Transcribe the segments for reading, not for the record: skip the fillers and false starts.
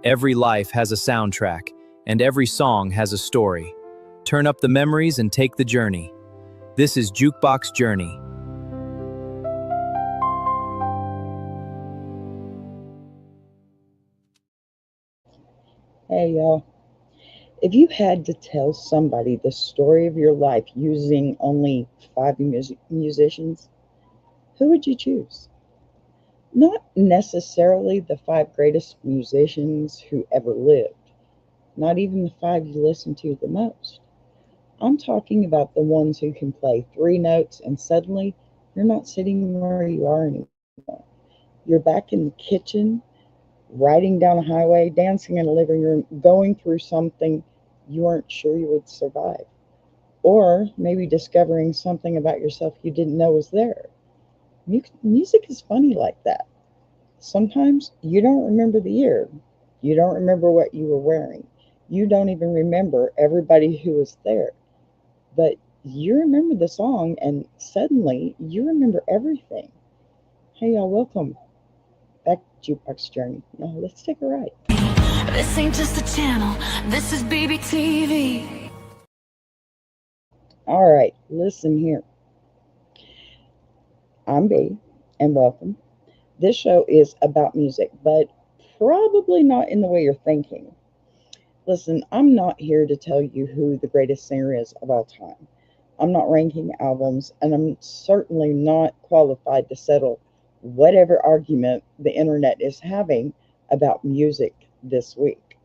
Every life has a soundtrack, and every song has a story. Turn up the memories and take the journey. This is Jukebox Journey. Hey y'all, if you had to tell somebody the story of your life using only five musicians, who would you choose? Not necessarily the five greatest musicians who ever lived, not even the five you listen to the most. I'm talking about the ones who can play three notes and suddenly you're not sitting where you are anymore. You're back in the kitchen, riding down a highway, dancing in a living room, going through something you weren't sure you would survive. Or maybe discovering something about yourself you didn't know was there. Music is funny like that. Sometimes you don't remember the year. You don't remember what you were wearing. You don't even remember everybody who was there. But you remember the song and suddenly you remember everything. Hey y'all, welcome back to Jukebox Journey. Now let's take a ride. This ain't just a channel, this is BBTV. All right, listen here. I'm B, and welcome. This show is about music, but probably not in the way you're thinking. Listen, I'm not here to tell you who the greatest singer is of all time. I'm not ranking albums, and I'm certainly not qualified to settle whatever argument the internet is having about music this week.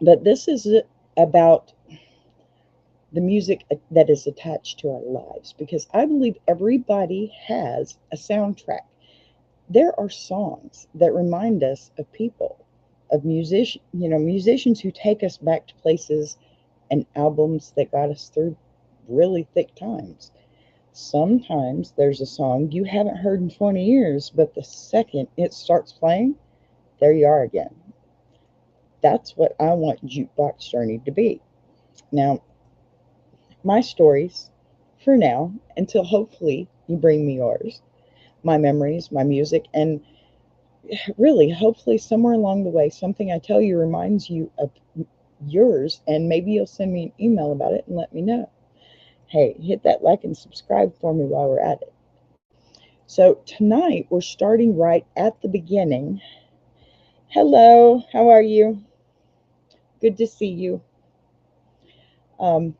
But this is about the music that is attached to our lives because I believe everybody has a soundtrack. There are songs that remind us of people, of musicians who take us back to places and albums that got us through really thick times. Sometimes there's a song you haven't heard in 20 years, but the second it starts playing, there you are again. That's what I want Jukebox Journey to be. Now, my stories, for now, until hopefully you bring me yours, my memories, my music, and really, hopefully, somewhere along the way, something I tell you reminds you of yours, and maybe you'll send me an email about it and let me know. Hey, hit that like and subscribe for me while we're at it. So, tonight we're starting right at the beginning. Hello, how are you? Good to see you. Um,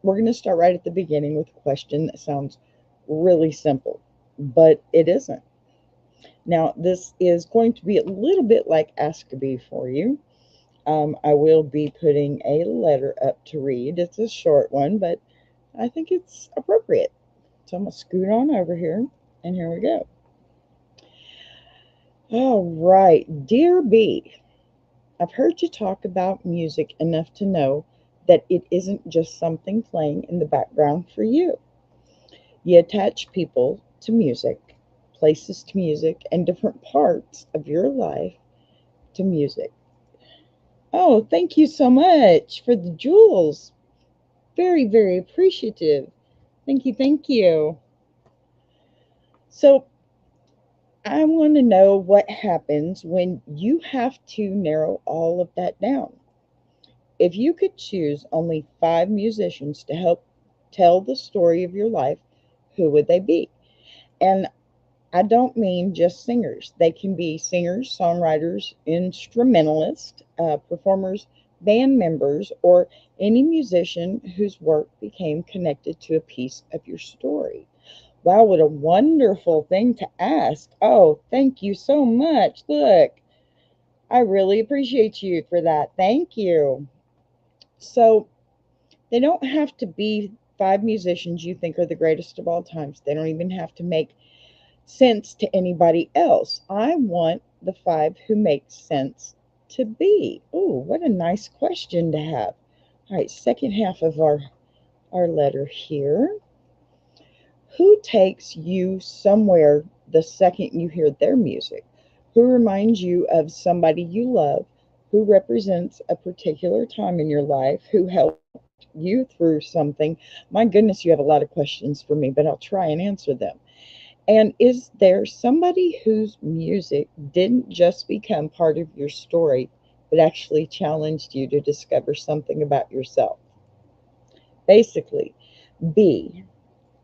we're going to start right at the beginning with a question that sounds really simple, but it isn't. Now, this is going to be a little bit like Ask a Bee for you. I will be putting a letter up to read. It's a short one, but I think it's appropriate. So I'm going to scoot on over here, and here we go. All right. Dear B, I've heard you talk about music enough to know that it isn't just something playing in the background for you. You attach people to music, places to music, and different parts of your life to music. Oh, thank you so much for the jewels. Very, very appreciative. Thank you, thank you. So, I want to know what happens when you have to narrow all of that down. If you could choose only five musicians to help tell the story of your life, who would they be? And I don't mean just singers. They can be singers, songwriters, instrumentalists, performers, band members, or any musician whose work became connected to a piece of your story. Wow, what a wonderful thing to ask. Oh, thank you so much. Look, I really appreciate you for that. Thank you. So, they don't have to be five musicians you think are the greatest of all times. They don't even have to make sense to anybody else. I want the five who make sense to be. Oh, what a nice question to have. All right, second half of our letter here. Who takes you somewhere the second you hear their music? Who reminds you of somebody you love? Who represents a particular time in your life? Who helped you through something? My goodness, you have a lot of questions for me, but I'll try and answer them. And is there somebody whose music didn't just become part of your story, but actually challenged you to discover something about yourself? Basically, B,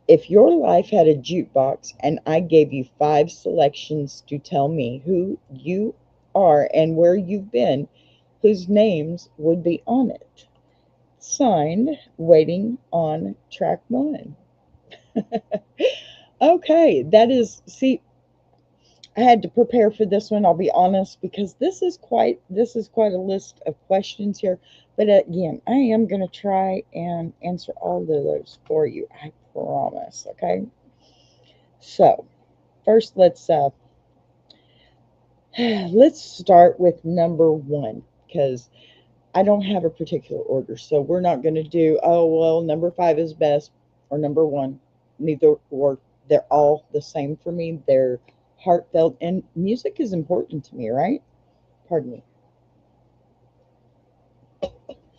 if your life had a jukebox and I gave you five selections to tell me who you are and where you've been, whose names would be on it? Signed, waiting on track one. Okay, that is, see, I had to prepare for this one, I'll be honest, because this is quite a list of questions here. But again, I am going to try and answer all of those for you. I promise, okay? So, first let's start with number 1 because I don't have a particular order. So, we're not going to do, oh, well, number 5 is best or number 1. Neither or, they're all the same for me. They're heartfelt, and music is important to me, right? Pardon me.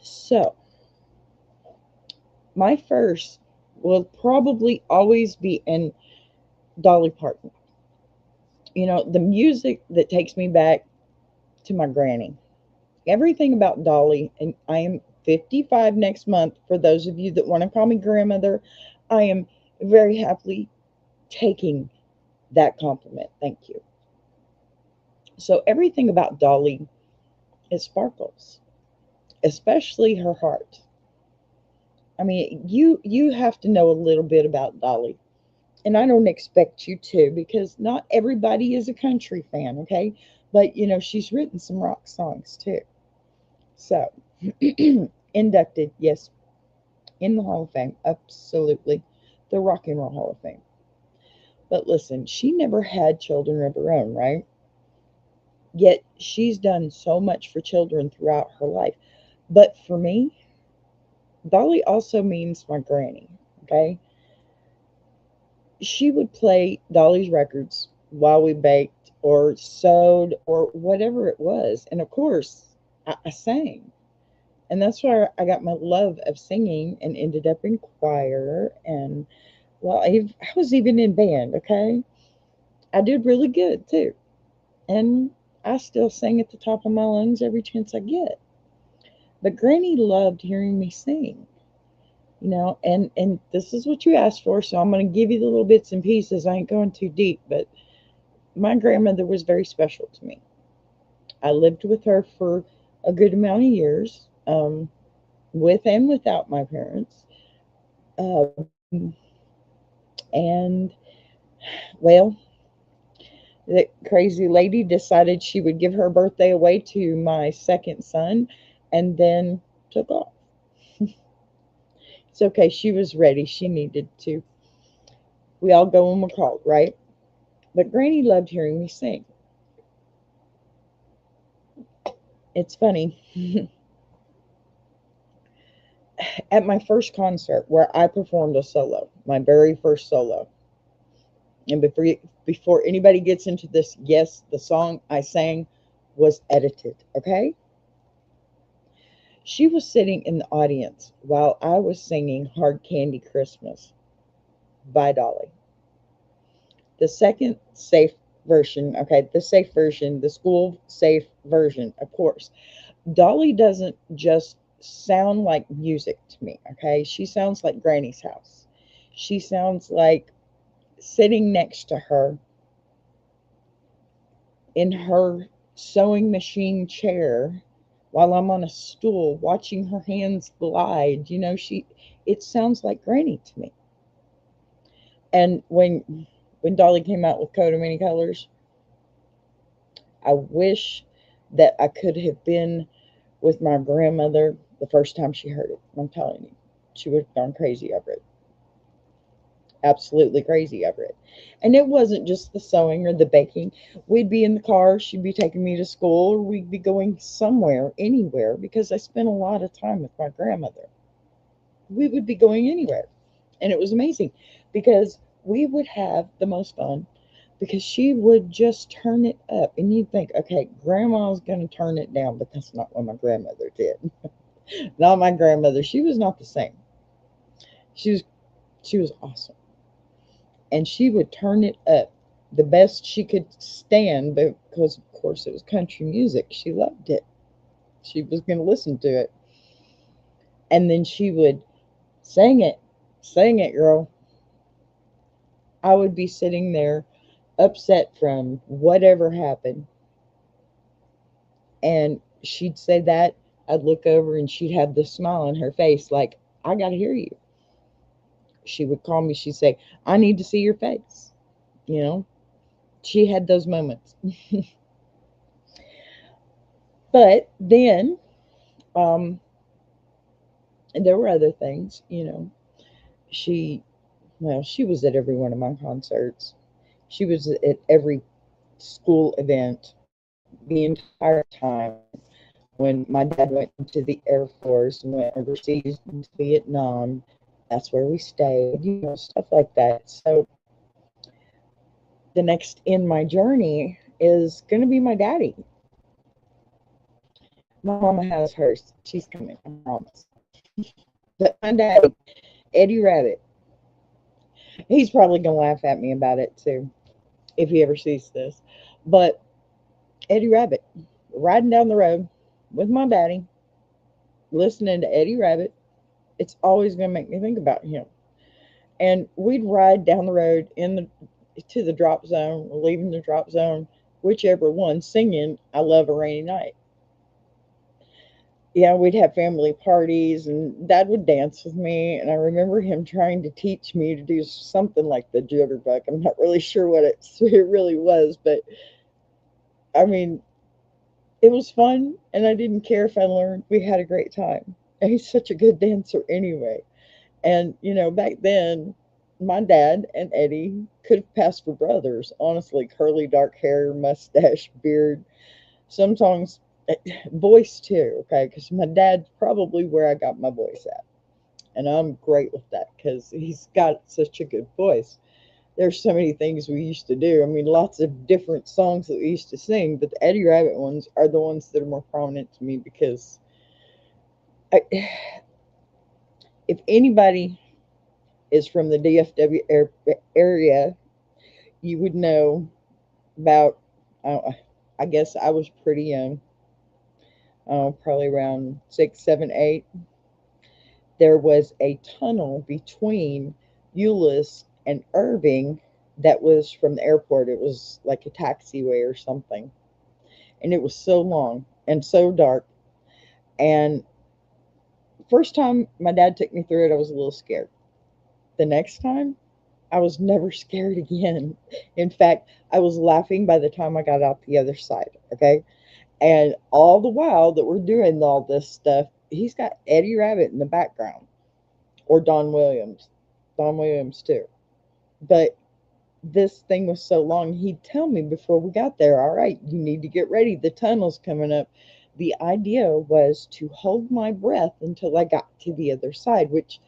So, my first will probably always be in Dolly Parton. You know, the music that takes me back to my granny. Everything about Dolly, and I am 55 next month. For those of you that want to call me grandmother, I am very happily taking that compliment. Thank you. So, everything about Dolly, it sparkles, especially her heart. I mean, you have to know a little bit about Dolly. And I don't expect you to because not everybody is a country fan, okay? But you know, she's written some rock songs too. So, inducted, yes, in the Hall of Fame, absolutely. The Rock and Roll Hall of Fame. But listen, she never had children of her own, right? Yet she's done so much for children throughout her life. But for me, Dolly also means my granny, okay? She would play Dolly's records while we baked or sewed or whatever it was. And of course, I sang. And that's where I got my love of singing and ended up in choir. And well, I was even in band, okay? I did really good too. And I still sing at the top of my lungs every chance I get. But Granny loved hearing me sing. And this is what you asked for, so I'm going to give you the little bits and pieces. I ain't going too deep, but my grandmother was very special to me. I lived with her for a good amount of years, with and without my parents. Um, and, well, the crazy lady decided she would give her birthday away to my second son and then took off. It's okay. She was ready. She needed to. We all go when we're called, right? But Granny loved hearing me sing. It's funny. At my first concert where I performed a solo, my very first solo, and before anybody gets into this, yes, the song I sang was edited, okay? She was sitting in the audience while I was singing Hard Candy Christmas by Dolly. The second safe version, okay, the safe version, the school safe version, of course. Dolly doesn't just sound like music to me, okay? She sounds like Granny's house. She sounds like sitting next to her in her sewing machine chair while I'm on a stool watching her hands glide. It sounds like Granny to me. And when Dolly came out with Coat of Many Colors, I wish that I could have been with my grandmother the first time she heard it. I'm telling you, she would have gone crazy over it. Absolutely crazy over it. And it wasn't just the sewing or the baking. We'd be in the car, she'd be taking me to school, or we'd be going somewhere, anywhere, because I spent a lot of time with my grandmother. We would be going anywhere. And it was amazing because we would have the most fun because she would just turn it up. And you'd think, okay, grandma's going to turn it down, but that's not what my grandmother did. Not my grandmother. She was not the same. She was awesome. and she would turn it up the best she could stand because, of course, it was country music. She loved it. She was going to listen to it. And then she would sing it, girl. I would be sitting there upset from whatever happened. And she'd say that. I'd look over and she'd have this smile on her face like, I got to hear you. She would call me. She'd say, I need to see your face. You know, she had those moments. But then um, there were other things, you know. She, well, she was at every one of my concerts. She was at every school event the entire time. When my dad went into the Air Force and went overseas into Vietnam, that's where we stayed, you know, stuff like that. So the next in my journey is going to be my daddy. My mama has hers. She's coming, I promise. But my daddy, Eddie Rabbitt, he's probably going to laugh at me about it too, if he ever sees this. But Eddie Rabbitt, riding down the road with my daddy, listening to Eddie Rabbitt, it's always going to make me think about him. And we'd ride down the road to the drop zone, leaving the drop zone, whichever one, singing "I Love a Rainy Night." Yeah, we'd have family parties, and Dad would dance with me. And I remember him trying to teach me to do something like the jitterbug. I'm not really sure what it really was, but I mean, it was fun, and I didn't care if I learned. We had a great time. And he's such a good dancer anyway. And, you know, back then, my dad and Eddie could have passed for brothers. Honestly, curly dark hair, mustache, beard. Some songs, voice too, okay? Because my dad's probably where I got my voice at. And I'm great with that because he's got such a good voice. There's so many things we used to do. I mean, lots of different songs that we used to sing, but the Eddie Rabbitt ones are the ones that are more prominent to me because I, if anybody is from the DFW area, you would know about, I guess I was pretty young, probably around 6, 7, 8. There was a tunnel between Euless and Irving that was from the airport. It was like a taxiway or something. And it was so long and so dark. And first time my dad took me through it, I was a little scared. The next time, I was never scared again. In fact, I was laughing by the time I got out the other side. Okay. And all the while that we're doing all this stuff, he's got Eddie Rabbitt in the background, or Don Williams. Don Williams, too. But this thing was so long, he'd tell me before we got there, all right, you need to get ready. The tunnel's coming up. The idea was to hold my breath until I got to the other side, which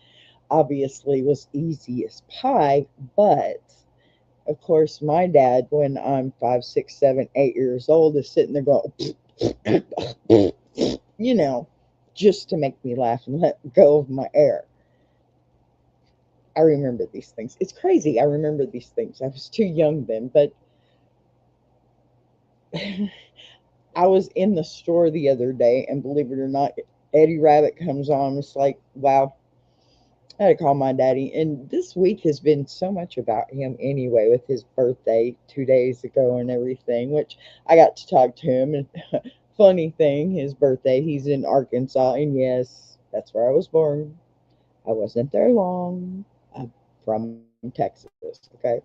obviously was easy as pie. But of course, my dad, when I'm 5, 6, 7, 8 years old, is sitting there going, you know, just to make me laugh and let go of my air. I remember these things. It's crazy. I remember these things. I was too young then, but I was in the store the other day, and believe it or not, Eddie Rabbitt comes on. It's like, wow, I had to call my daddy. And this week has been so much about him anyway, with his birthday 2 days ago and everything, which I got to talk to him. And funny thing, his birthday, he's in Arkansas. And yes, that's where I was born. I wasn't there long. I'm from Texas, okay?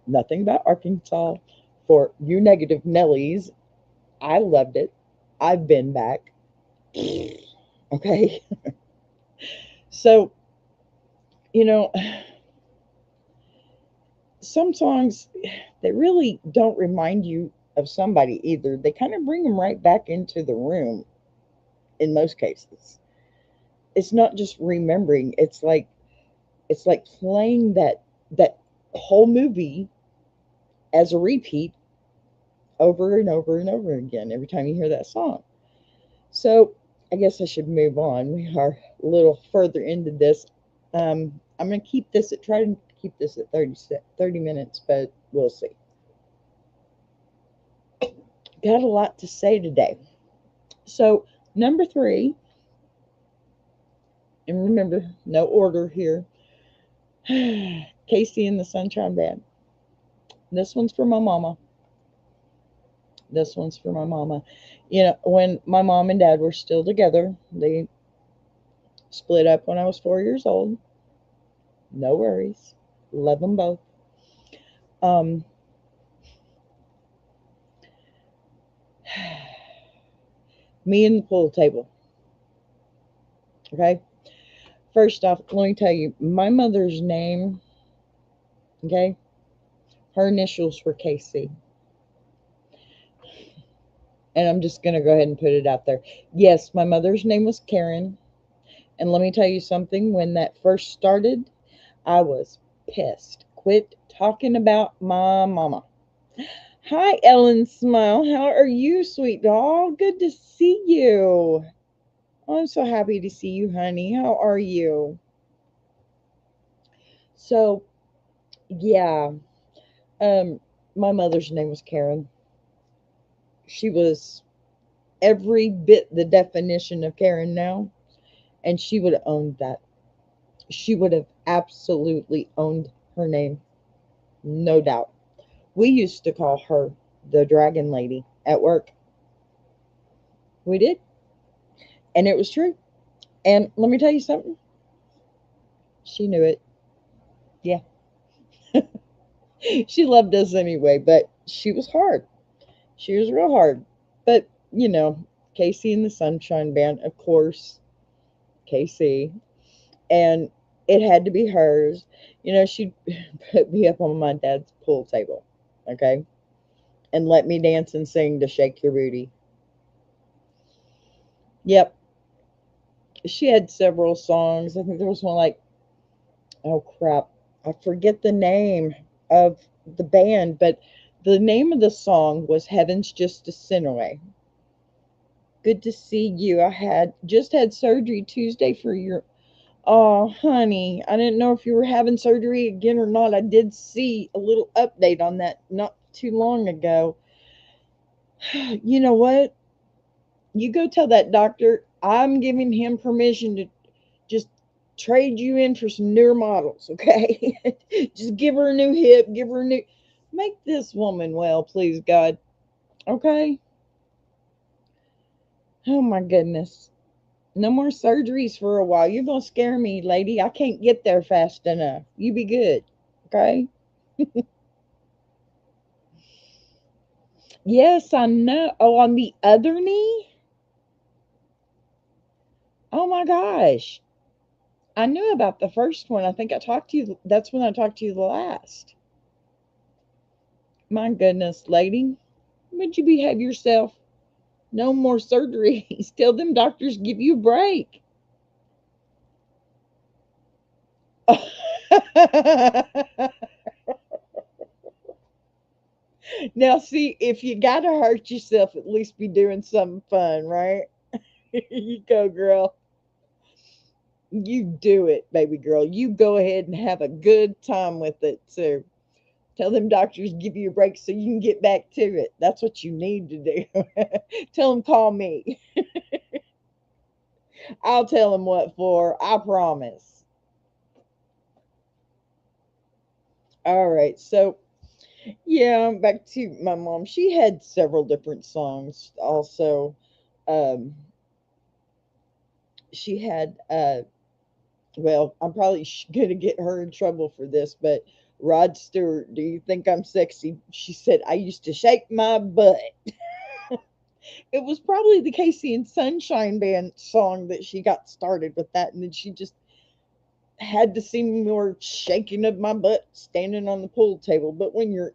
Nothing about Arkansas. For you negative Nellies, I loved it. I've been back. Okay? So, you know, some songs, they really don't remind you of somebody either. They kind of bring them right back into the room in most cases. It's not just remembering, it's like playing that whole movie as a repeat over and over and over again every time you hear that song. So I guess I should move on. We are a little further into this. I'm going to try to keep this at 30 minutes, but we'll see. Got a lot to say today. So, number 3, and remember, no order here. Casey and the Sunshine Band. This one's for my mama. This one's for my mama. You know, when my mom and dad were still together, they split up when I was 4 years old. No worries. Love them both. Um, Me and the pool table. Okay. First off, let me tell you, my mother's name, okay, her initials were KC. And I'm just going to go ahead and put it out there. Yes, my mother's name was Karen. And let me tell you something, when that first started, I was pissed. Quit talking about my mama. Hi, Ellen Smile. How are you, sweet doll? Good to see you. I'm so happy to see you, honey. How are you? So, yeah, my mother's name was Karen. She was every bit the definition of Karen now, and she would have owned that. She would have absolutely owned her name, no doubt. We used to call her the Dragon Lady at work. We did, and it was true. And let me tell you something. She knew it. Yeah, she loved us anyway, but she was hard. She was real hard. But, you know, Casey and the Sunshine Band, of course, Casey. And it had to be hers. You know, she'd put me up on my dad's pool table, okay? And let me dance and sing to Shake Your Booty. Yep. She had several songs. I think there was one like, oh crap, I forget the name of the band, but the name of the song was Heaven's Just a Sin Away. Good to see you. I had just had surgery Tuesday for your. Oh, honey, I didn't know if you were having surgery again or not. I did see a little update on that not too long ago. You know what? You go tell that doctor I'm giving him permission to just trade you in for some newer models, okay? Just give her a new hip, give her a new. Make this woman well, please, God. Okay? Oh, my goodness. No more surgeries for a while. You're going to scare me, lady. I can't get there fast enough. You be good. Okay? Yes, I know. Oh, on the other knee? Oh my gosh. I knew about the first one. I think I talked to you. That's when I talked to you the last. My goodness, lady. Would you behave yourself? No more surgeries. Tell them doctors give you a break. Now, see, if you got to hurt yourself, at least be doing something fun, right? You go, girl. You do it, baby girl. You go ahead and have a good time with it, too. Tell them doctors give you a break so you can get back to it. That's what you need to do. Tell them call me. I'll tell them what for. I promise. All right. So, yeah, back to my mom. She had several different songs also. Um, she had well, I'm probably gonna get her in trouble for this, but Rod Stewart, do you think I'm sexy? She said, I used to shake my butt. It was probably the Casey and Sunshine Band song that she got started with that, and then she just had to see me more shaking of my butt standing on the pool table. But when you're,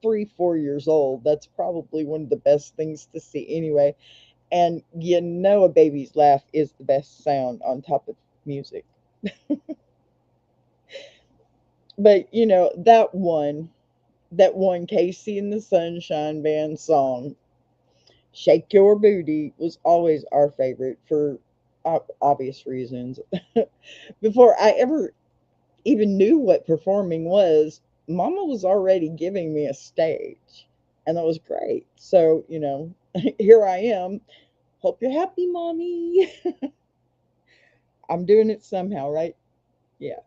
3, 4 years old, that's probably one of the best things to see anyway. And a baby's laugh is the best sound on top of music. But that one Casey and the Sunshine Band song, Shake Your Booty, was always our favorite for obvious reasons. Before I ever even knew what performing was, Mama was already giving me a stage. And that was great. So, here I am. Hope you're happy, Mommy. I'm doing it somehow, right? Yeah.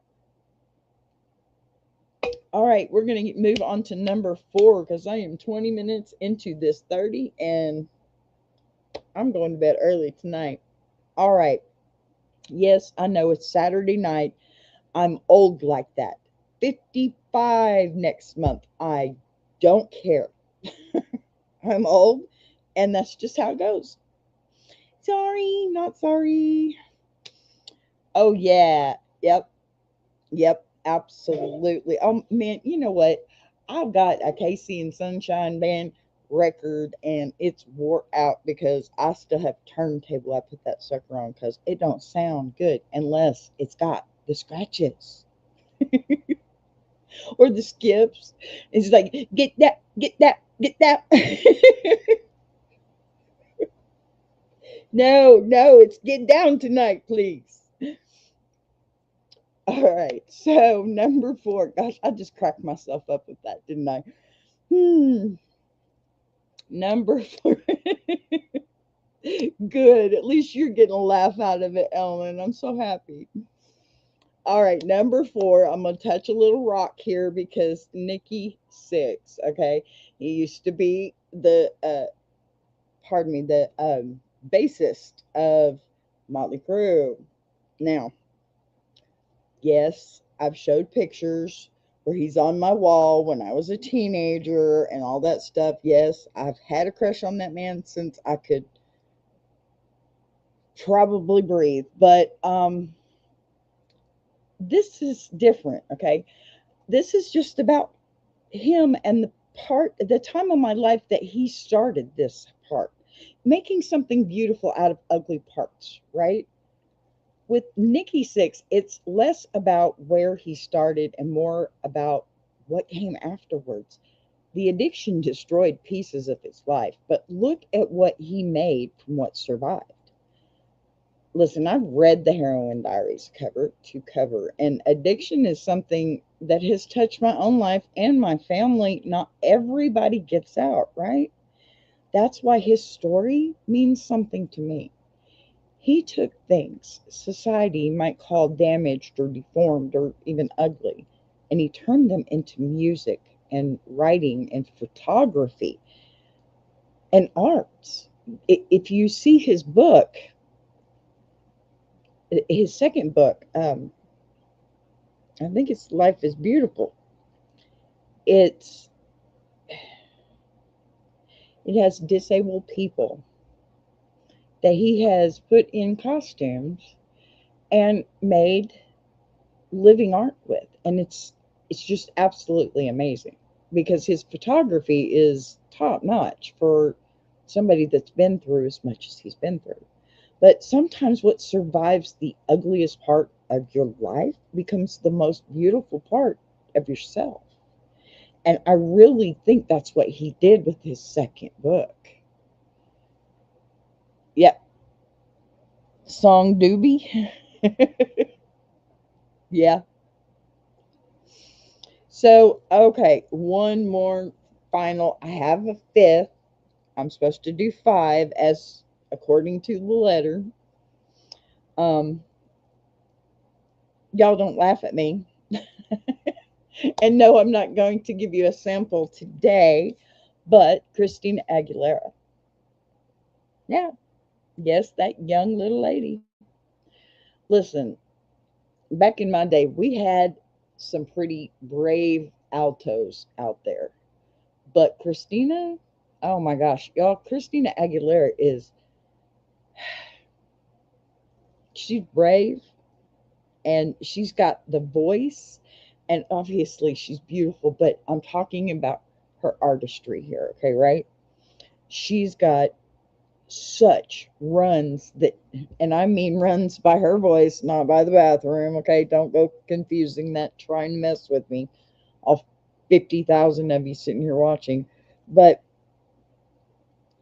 All right, we're going to move on to number 4 because I am 20 minutes into this 30 and I'm going to bed early tonight. All right. Yes, I know it's Saturday night. I'm old like that. 55 next month. I don't care. I'm old, and that's just how it goes. Sorry, not sorry. Oh, yeah. Yep. Yep. Absolutely. Oh, man, you know what? I've got a Casey and Sunshine Band record, and it's wore out because I still have turntable. I put that sucker on because it don't sound good unless it's got the scratches or the skips. It's like, get that, get that, get that. No, no, it's get down tonight, please. All right, so number 4. Gosh, I just cracked myself up with that, didn't I? Number 4. Good. At least you're getting a laugh out of it, Ellen. I'm so happy. All right, number 4. I'm gonna touch a little rock here because Nikki Sixx. Okay, he used to be the bassist of Motley Crue. Now, yes, I've showed pictures where he's on my wall when I was a teenager and all that stuff. Yes, I've had a crush on that man since I could probably breathe. But this is different, okay? This is just about him and the time of my life that he started this part, making something beautiful out of ugly parts, right? With Nikki Sixx, it's less about where he started and more about what came afterwards. The addiction destroyed pieces of his life, but look at what he made from what survived. Listen, I've read the Heroin Diaries cover to cover, and addiction is something that has touched my own life and my family. Not everybody gets out, right? That's why his story means something to me. He took things society might call damaged or deformed or even ugly, and he turned them into music and writing and photography and arts. If you see his book, his second book, I think it's Life is Beautiful. It's it has disabled people that he has put in costumes and made living art with, and it's just absolutely amazing because his photography is top notch for somebody that's been through as much as he's been through. But sometimes what survives the ugliest part of your life becomes the most beautiful part of yourself. And I really think that's what he did with his second book. Yep. Song Doobie. Yeah. So, okay, one more final. I have a fifth. I'm supposed to do 5 as according to the letter. Um, y'all don't laugh at me. And no, I'm not going to give you a sample today, but Christina Aguilera. Yeah, yes, that young little lady. Listen, back in my day, we had some pretty brave altos out there. But Christina, oh my gosh, y'all, Christina Aguilera she's brave and she's got the voice and obviously she's beautiful, but I'm talking about her artistry here, okay, right? She's got such runs that, and I mean runs by her voice, not by the bathroom, okay? Don't go confusing that, try and mess with me. All 50,000 of you sitting here watching. But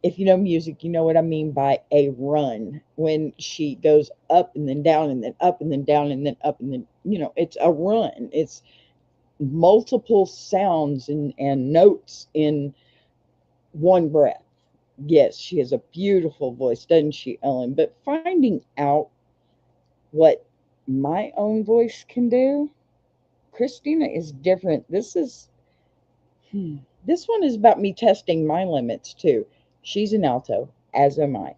If you know music, you know what I mean by a run. When she goes up and then down and then up and then down and then up and then, it's a run. It's multiple sounds and notes in one breath. Yes, she has a beautiful voice, doesn't she, Ellen? But finding out what my own voice can do, Christina is different. This one is about me testing my limits too. She's an alto, as am I.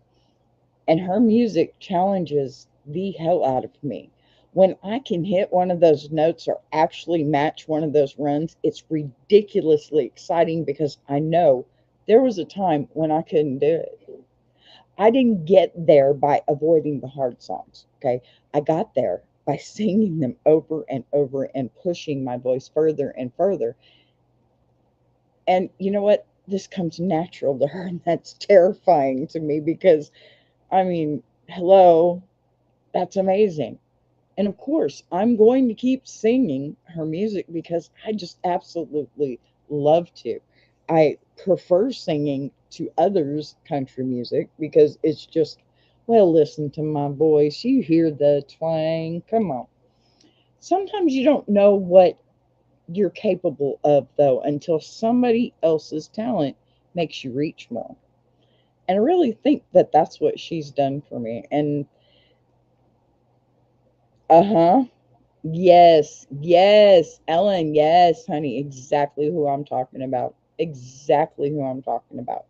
And her music challenges the hell out of me. When I can hit one of those notes or actually match one of those runs, it's ridiculously exciting because I know there was a time when I couldn't do it. I didn't get there by avoiding the hard songs, okay? I got there by singing them over and over and pushing my voice further and further. And you know what? This comes natural to her, and that's terrifying to me because, I mean, hello, that's amazing. And of course, I'm going to keep singing her music because I just absolutely love to. I prefer singing to others' country music because it's just, well, listen to my voice. You hear the twang. Come on. Sometimes you don't know what you're capable of, though, until somebody else's talent makes you reach more. And I really think that that's what she's done for me. And, uh huh. Yes, yes, Ellen, yes, honey, exactly who I'm talking about. Exactly who I'm talking about.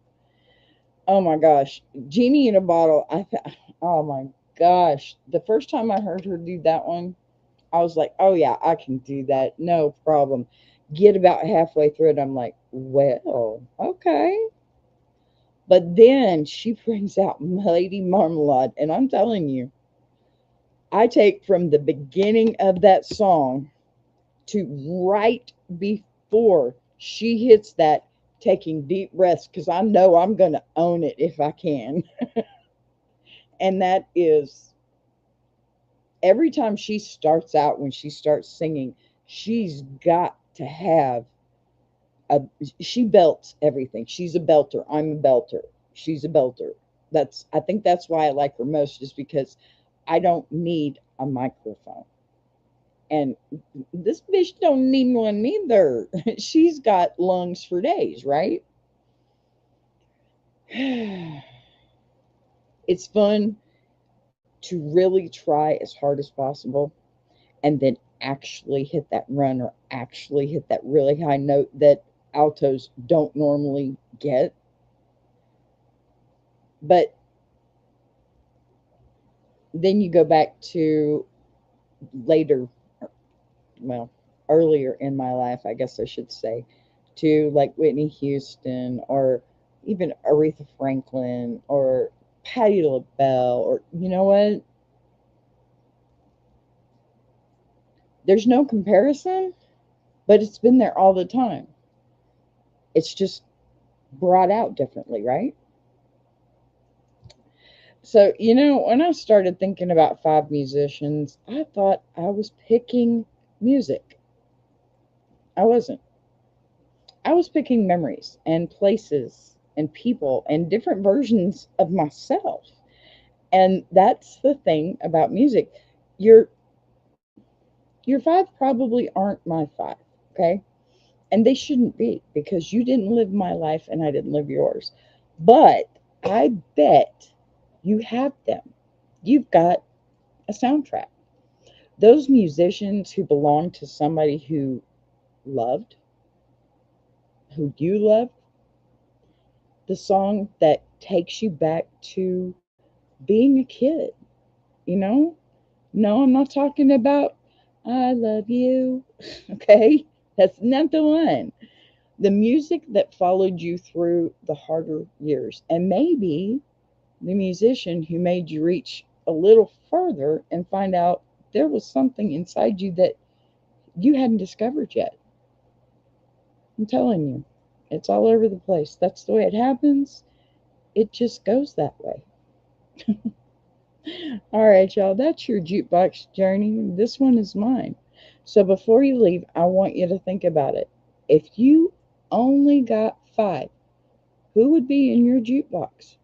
Oh my gosh, Genie in a Bottle. Oh my gosh, the first time I heard her do that one, I was like, oh yeah, I can do that, no problem. Get about halfway through it, I'm like, well, okay. But then she brings out Lady Marmalade, and I'm telling you, I take from the beginning of that song to right before she hits that, taking deep breaths because I know I'm going to own it if I can. And that is every time she starts out, when she starts singing, she's got to have a, she belts everything. She's a belter. I'm a belter. She's a belter. I think that's why I like her most, is because I don't need a microphone. And this bitch don't need one either. She's got lungs for days, right? It's fun to really try as hard as possible and then actually hit that run or actually hit that really high note that altos don't normally get. But then you go back to later, well, earlier in my life, I guess I should say, to like Whitney Houston or even Aretha Franklin or Patti LaBelle, or you know what? There's no comparison, but it's been there all the time. It's just brought out differently, right? So, when I started thinking about five musicians, I thought I was picking music. I wasn't. I was picking memories and places and people and different versions of myself. And that's the thing about music. Your your five probably aren't my five, okay? And they shouldn't be because you didn't live my life and I didn't live yours. But I bet you have them. You've got a soundtrack. Those musicians who belong to somebody who loved, who you love, the song that takes you back to being a kid, you know? No, I'm not talking about I love you. Okay? That's not the one. The music that followed you through the harder years. And maybe the musician who made you reach a little further and find out there was something inside you that you hadn't discovered yet. I'm telling you, it's all over the place. That's the way it happens. It just goes that way. All right, y'all, that's your jukebox journey. This one is mine. So before you leave, I want you to think about it. If you only got five, who would be in your jukebox.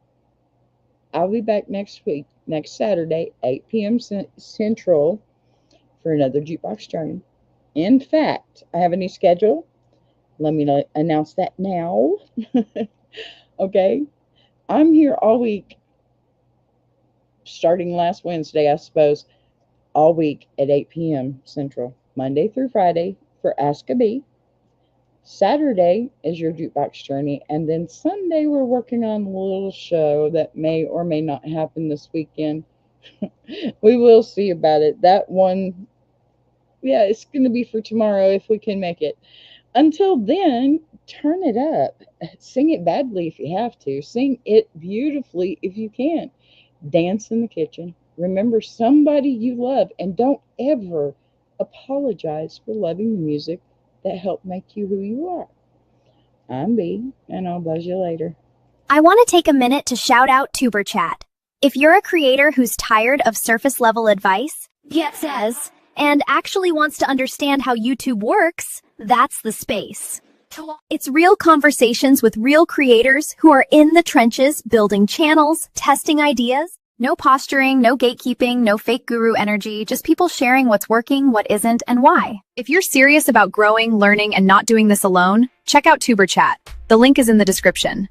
I'll be back next week, next Saturday, 8 p.m. Central, for another Jukebox Journey. In fact, I have a new schedule. Let me announce that now. Okay? I'm here all week, starting last Wednesday, I suppose, all week at 8 p.m. Central, Monday through Friday for Ask a Bee. Saturday is your Jukebox Journey, and then Sunday we're working on a little show that may or may not happen this weekend. We will see about it. That one, yeah, it's going to be for tomorrow if we can make it. Until then, turn it up. Sing it badly if you have to. Sing it beautifully if you can. Dance in the kitchen. Remember somebody you love, and don't ever apologize for loving the music that helped make you who you are. I'm Bee, and I'll buzz you later. I want to take a minute to shout out Tuber Chat. If you're a creator who's tired of surface level advice, says, and actually wants to understand how YouTube works, that's the space. It's real conversations with real creators who are in the trenches, building channels, testing ideas. No posturing, no gatekeeping, no fake guru energy, just people sharing what's working, what isn't, and why. If you're serious about growing, learning, and not doing this alone, check out Tuber Chat. The link is in the description.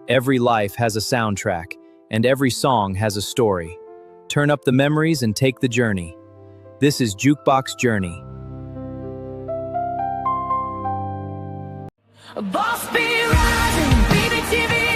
Every life has a soundtrack, and every song has a story. Turn up the memories and take the journey. This is Jukebox Journey. Boss be rising, baby TV.